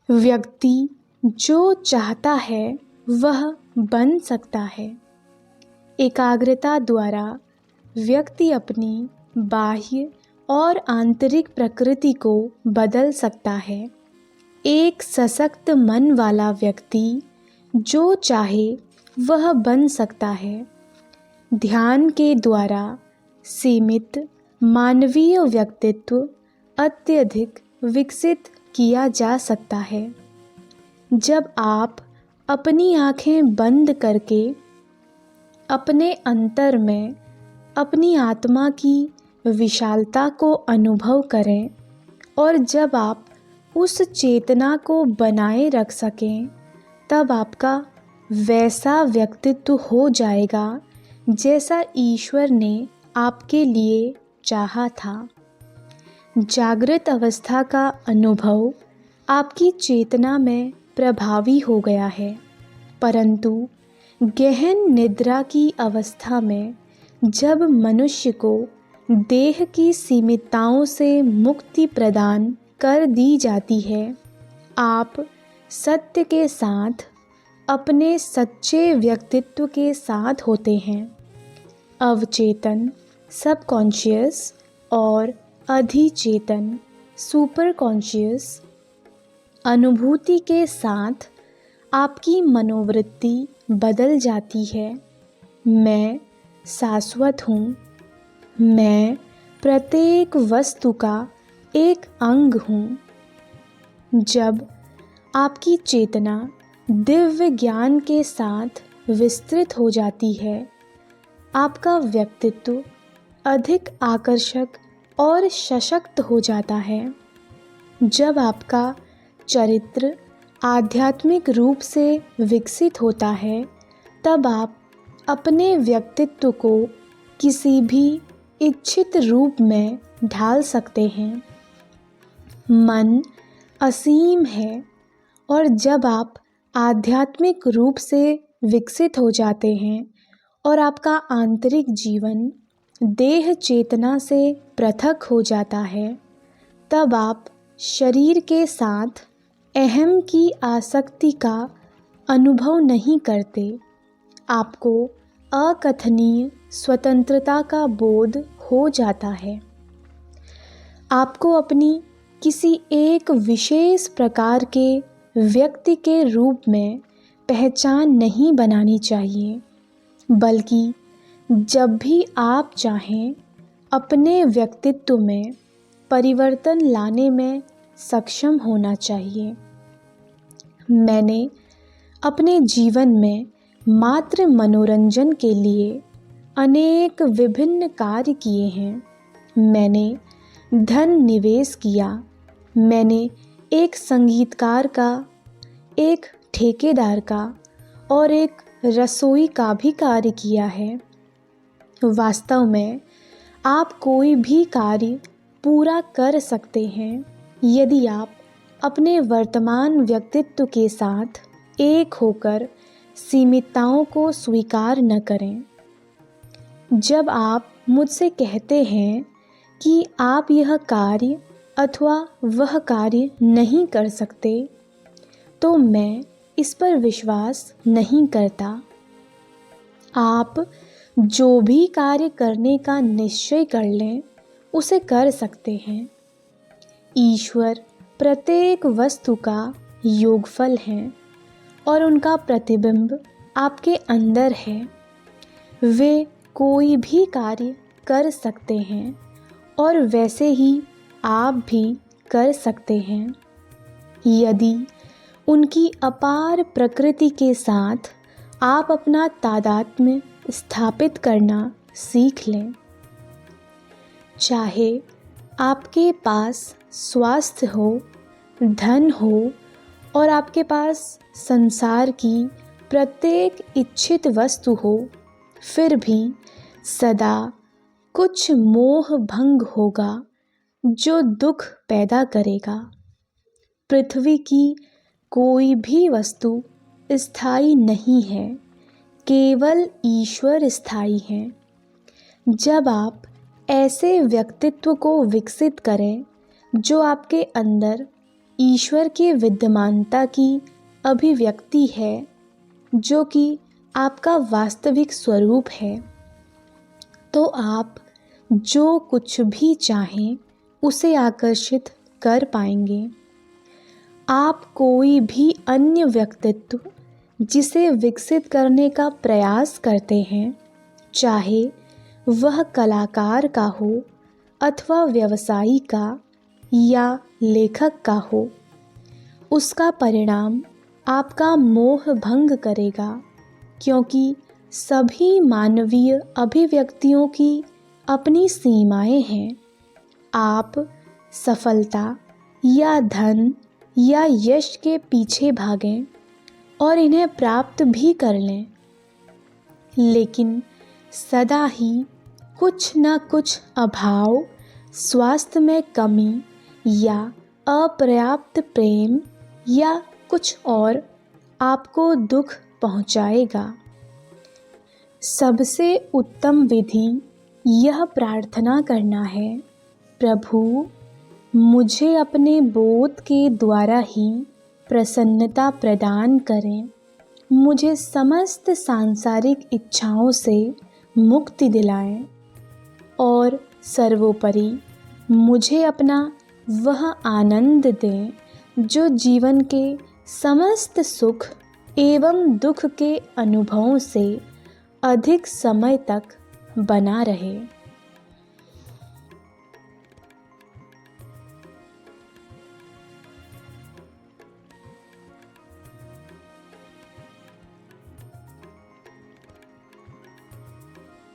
व्यक्ति जो चाहता है वह बन सकता है। एकाग्रता द्वारा व्यक्ति अपनी बाह्य और आंतरिक प्रकृति को बदल सकता है। एक सशक्त मन वाला व्यक्ति जो चाहे वह बन सकता है। ध्यान के द्वारा सीमित मानवीय व्यक्तित्व अत्यधिक विकसित किया जा सकता है। जब आप अपनी आँखें बंद करके अपने अंतर में अपनी आत्मा की विशालता को अनुभव करें और जब आप उस चेतना को बनाए रख सकें, तब आपका वैसा व्यक्तित्व हो जाएगा जैसा ईश्वर ने आपके लिए चाहा था। जागृत अवस्था का अनुभव आपकी चेतना में प्रभावी हो गया है, परंतु गहन निद्रा की अवस्था में जब मनुष्य को देह की सीमितताओं से मुक्ति प्रदान कर दी जाती है, आप सत्य के साथ अपने सच्चे व्यक्तित्व के साथ होते हैं। अवचेतन सबकॉन्शियस और अधिचेतन सुपर कॉन्शियस अनुभूति के साथ आपकी मनोवृत्ति बदल जाती है। मैं शाश्वत हूँ। मैं प्रत्येक वस्तु का एक अंग हूँ। जब आपकी चेतना दिव्य ज्ञान के साथ विस्तृत हो जाती है, आपका व्यक्तित्व अधिक आकर्षक और सशक्त हो जाता है। जब आपका चरित्र आध्यात्मिक रूप से विकसित होता है, तब आप अपने व्यक्तित्व को किसी भी इच्छित रूप में ढाल सकते हैं। मन असीम है और जब आप आध्यात्मिक रूप से विकसित हो जाते हैं और आपका आंतरिक जीवन देह चेतना से पृथक हो जाता है, तब आप शरीर के साथ अहम की आसक्ति का अनुभव नहीं करते। आपको अकथनीय स्वतंत्रता का बोध हो जाता है। आपको अपनी किसी एक विशेष प्रकार के व्यक्ति के रूप में पहचान नहीं बनानी चाहिए, बल्कि जब भी आप चाहें अपने व्यक्तित्व में परिवर्तन लाने में सक्षम होना चाहिए। मैंने अपने जीवन में मात्र मनोरंजन के लिए अनेक विभिन्न कार्य किए हैं। मैंने धन निवेश किया। मैंने एक संगीतकार का, एक ठेकेदार का और एक रसोई का भी कार्य किया है। वास्तव में आप कोई भी कार्य पूरा कर सकते हैं यदि आप अपने वर्तमान व्यक्तित्व के साथ एक होकर सीमितताओं को स्वीकार न करें। जब आप मुझसे कहते हैं कि आप यह कार्य अथवा वह कार्य नहीं कर सकते, तो मैं इस पर विश्वास नहीं करता। आप जो भी कार्य करने का निश्चय कर लें, उसे कर सकते हैं। ईश्वर प्रत्येक वस्तु का योगफल है और उनका प्रतिबिंब आपके अंदर है। वे कोई भी कार्य कर सकते हैं और वैसे ही आप भी कर सकते हैं, यदि उनकी अपार प्रकृति के साथ आप अपना तादात्म्य स्थापित करना सीख लें। चाहे आपके पास स्वास्थ्य हो, धन हो और आपके पास संसार की प्रत्येक इच्छित वस्तु हो, फिर भी सदा कुछ मोह भंग होगा जो दुख पैदा करेगा। पृथ्वी की कोई भी वस्तु स्थायी नहीं है, केवल ईश्वर स्थायी है। जब आप ऐसे व्यक्तित्व को विकसित करें जो आपके अंदर ईश्वर के विद्यमानता की अभिव्यक्ति है, जो कि आपका वास्तविक स्वरूप है, तो आप जो कुछ भी चाहें उसे आकर्षित कर पाएंगे। आप कोई भी अन्य व्यक्तित्व जिसे विकसित करने का प्रयास करते हैं, चाहे वह कलाकार का हो अथवा व्यवसायी का या लेखक का हो, उसका परिणाम आपका मोह भंग करेगा, क्योंकि सभी मानवीय अभिव्यक्तियों की अपनी सीमाएं हैं। आप सफलता या धन या यश के पीछे भागें और इन्हें प्राप्त भी कर लें, लेकिन सदा ही कुछ न कुछ अभाव, स्वास्थ्य में कमी या अपर्याप्त प्रेम या कुछ और आपको दुख पहुंचाएगा। सबसे उत्तम विधि यह प्रार्थना करना है, प्रभु मुझे अपने बोध के द्वारा ही प्रसन्नता प्रदान करें, मुझे समस्त सांसारिक इच्छाओं से मुक्ति दिलाएं और सर्वोपरि मुझे अपना वह आनंद दें जो जीवन के समस्त सुख एवं दुख के अनुभवों से अधिक समय तक बना रहे।